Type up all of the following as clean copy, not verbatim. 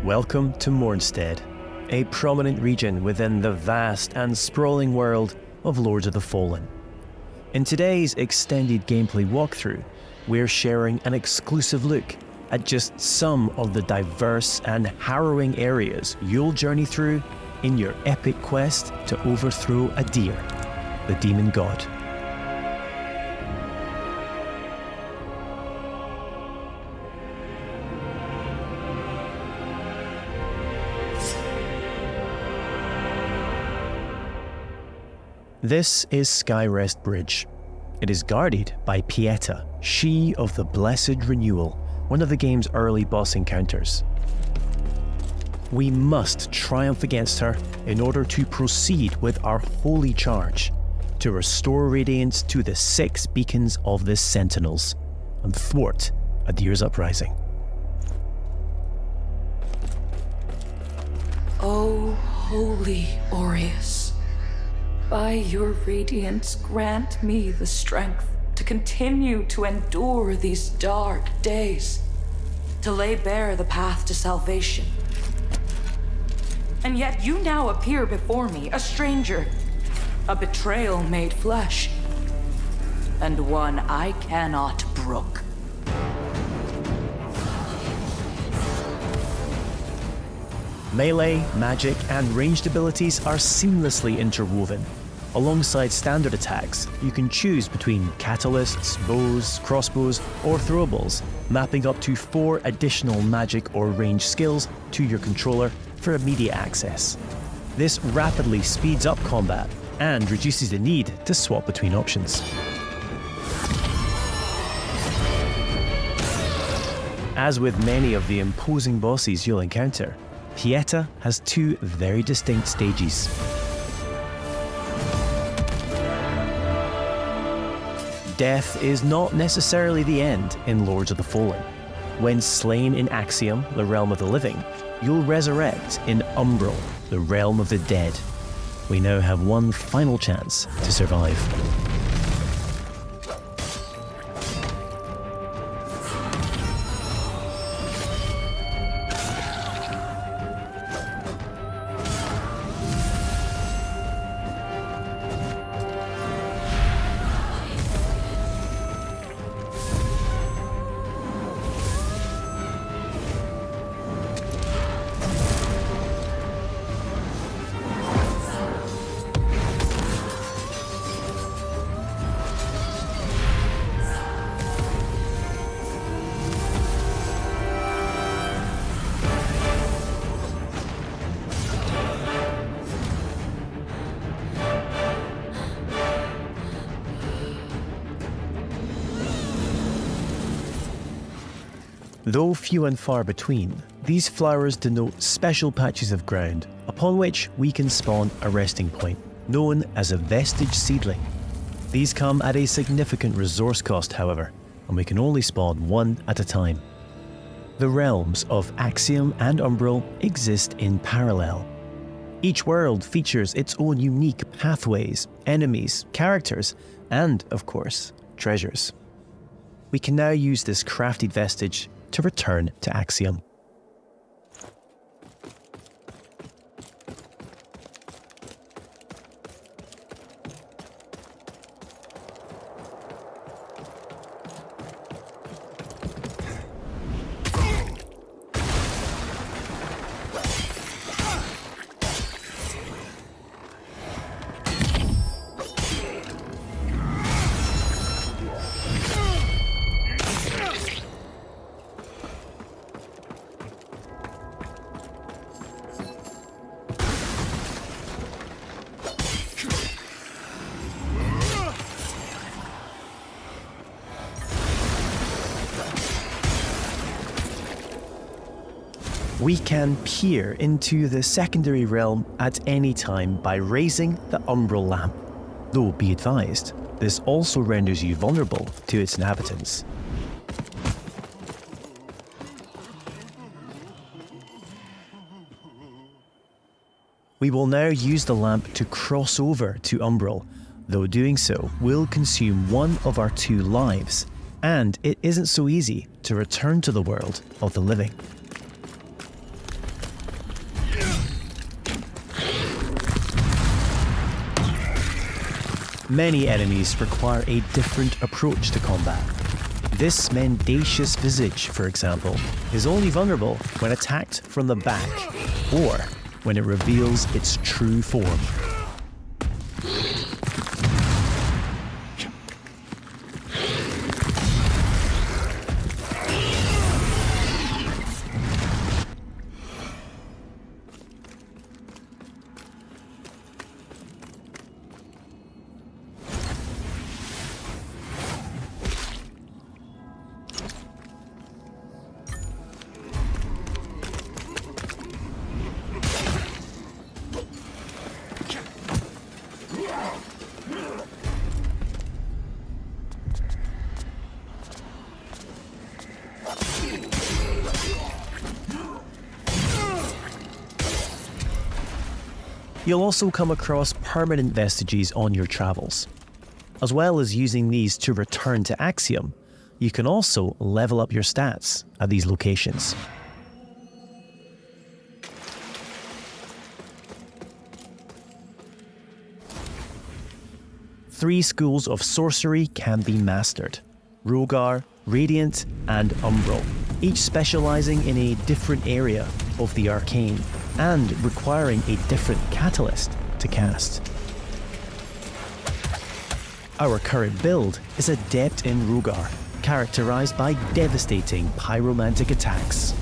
Welcome to Mornstead, a prominent region within the vast and sprawling world of Lords of the Fallen. In today's extended gameplay walkthrough, we're sharing an exclusive look at just some of the diverse and harrowing areas you'll journey through in your epic quest to overthrow Adir, the demon god. This is Skyrest Bridge. It is guarded by Pieta, she of the Blessed Renewal, one of the game's early boss encounters. We must triumph against her in order to proceed with our holy charge, to restore radiance to the 6 beacons of the Sentinels, and thwart Adir's uprising. O holy Aureus, by your radiance grant me the strength to continue to endure these dark days, to lay bare the path to salvation. And yet you now appear before me, a stranger, a betrayal made flesh, and one I cannot brook. Melee, magic, and ranged abilities are seamlessly interwoven. Alongside standard attacks, you can choose between catalysts, bows, crossbows, or throwables, mapping up to 4 additional magic or range skills to your controller for immediate access. This rapidly speeds up combat and reduces the need to swap between options. As with many of the imposing bosses you'll encounter, Pieta has 2 very distinct stages. Death is not necessarily the end in Lords of the Fallen. When slain in Axiom, the realm of the living, you'll resurrect in Umbral, the realm of the dead. We now have one final chance to survive. Though few and far between, these flowers denote special patches of ground upon which we can spawn a resting point, known as a vestige seedling. These come at a significant resource cost, however, and we can only spawn 1 at a time. The realms of Axiom and Umbral exist in parallel. Each world features its own unique pathways, enemies, characters, and, of course, treasures. We can now use this crafted vestige to return to Axiom. We can peer into the secondary realm at any time by raising the Umbral lamp. Though be advised, this also renders you vulnerable to its inhabitants. We will now use the lamp to cross over to Umbral, though doing so will consume 1 of our 2 lives, and it isn't so easy to return to the world of the living. Many enemies require a different approach to combat. This mendacious visage, for example, is only vulnerable when attacked from the back or when it reveals its true form. You'll also come across permanent vestiges on your travels. As well as using these to return to Axiom, you can also level up your stats at these locations. Three schools of sorcery can be mastered: Rogar, Radiant, and Umbral, each specializing in a different area of the arcane and requiring a different catalyst to cast. Our current build is adept in Rogar, characterized by devastating pyromantic attacks.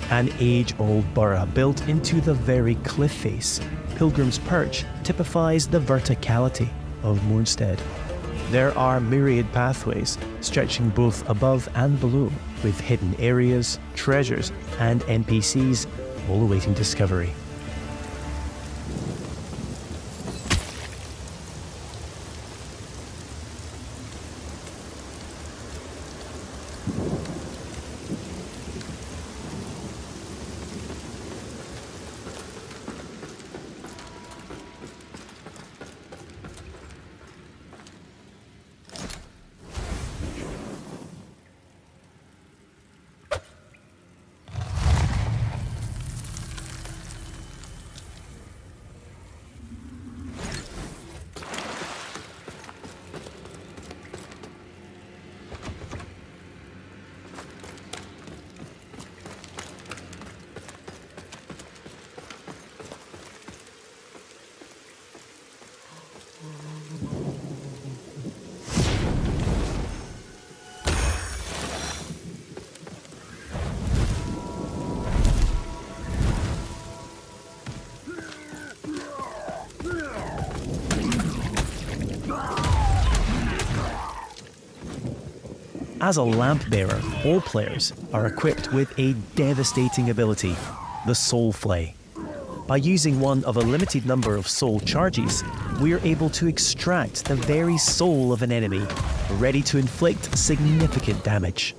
An age-old borough built into the very cliff face, Pilgrim's Perch typifies the verticality of Moonstead. There are myriad pathways stretching both above and below, with hidden areas, treasures, and NPCs all awaiting discovery. As a lamp bearer, all players are equipped with a devastating ability, the Soul Flay. By using one of a limited number of soul charges, we are able to extract the very soul of an enemy, ready to inflict significant damage.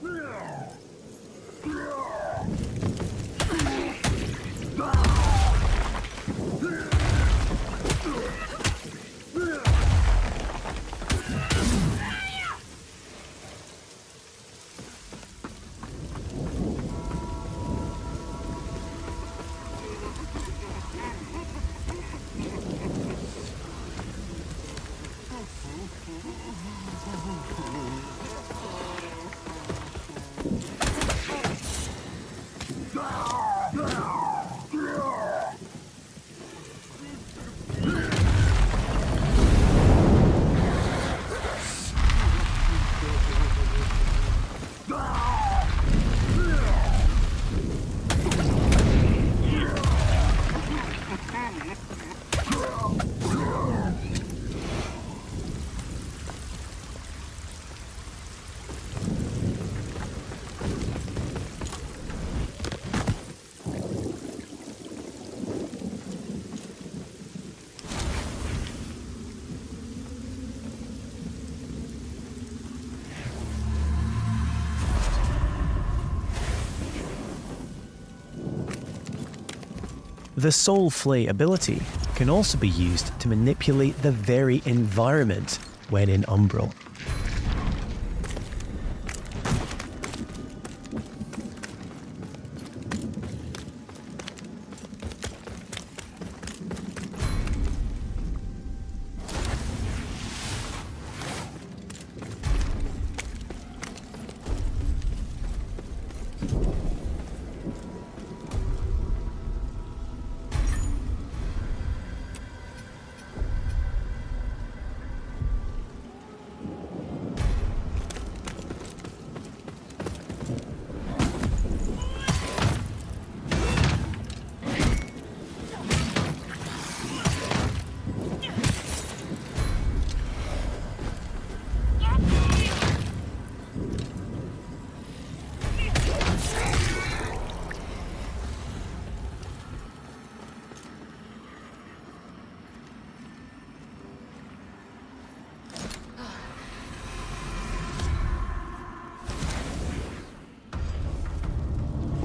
The Soul Flay ability can also be used to manipulate the very environment when in Umbral.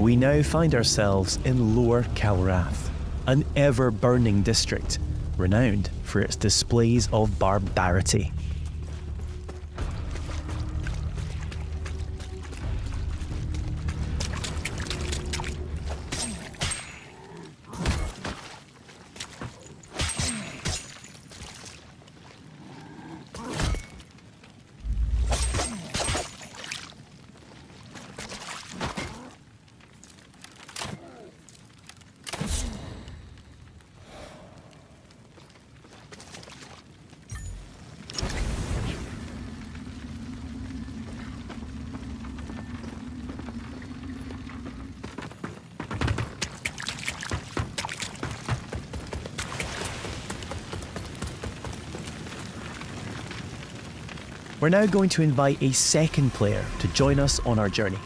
We now find ourselves in Lower Calrath, an ever-burning district renowned for its displays of barbarity. We're now going to invite a second player to join us on our journey.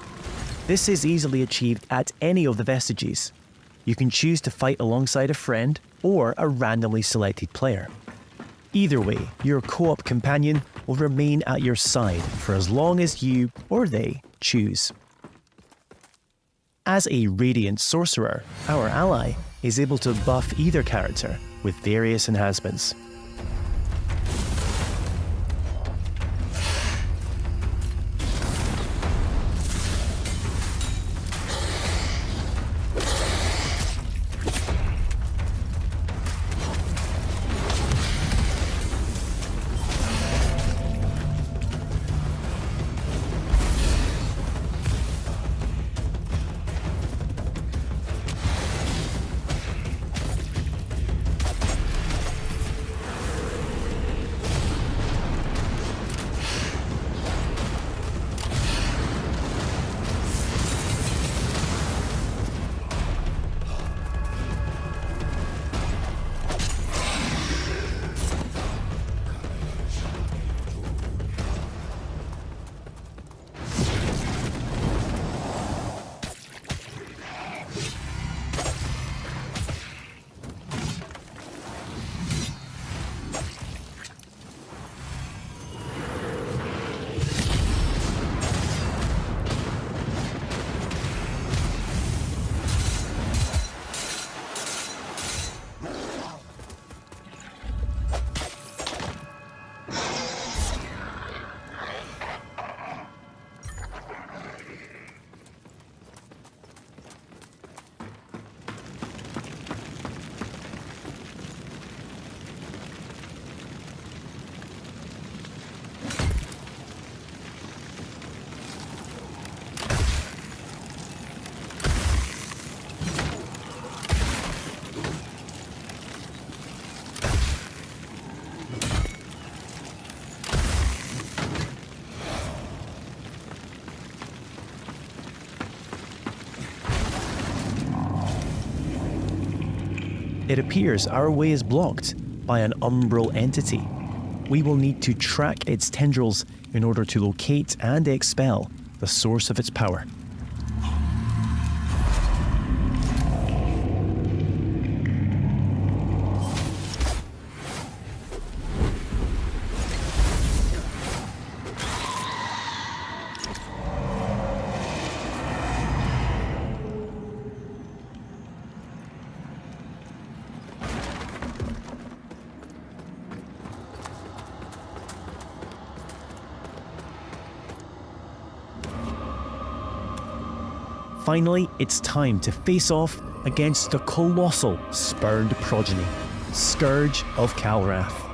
This is easily achieved at any of the vestiges. You can choose to fight alongside a friend or a randomly selected player. Either way, your co-op companion will remain at your side for as long as you or they choose. As a Radiant Sorcerer, our ally is able to buff either character with various enhancements. It appears our way is blocked by an umbral entity. We will need to track its tendrils in order to locate and expel the source of its power. Finally, it's time to face off against the colossal spurned progeny, Scourge of Calrath.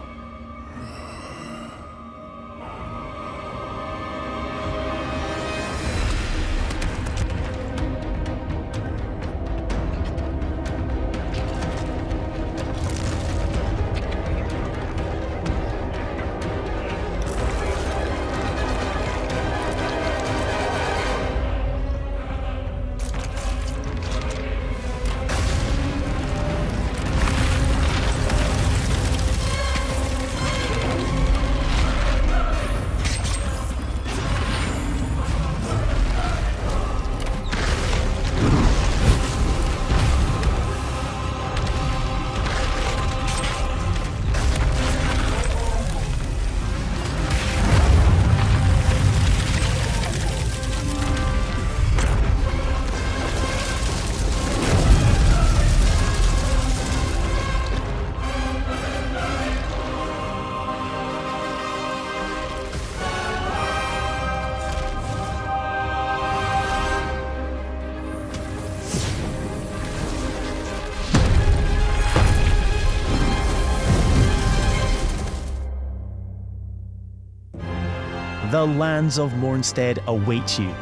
The lands of Mornstead await you.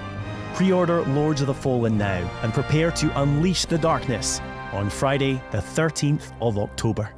Pre-order Lords of the Fallen now and prepare to unleash the darkness on Friday, the 13th of October.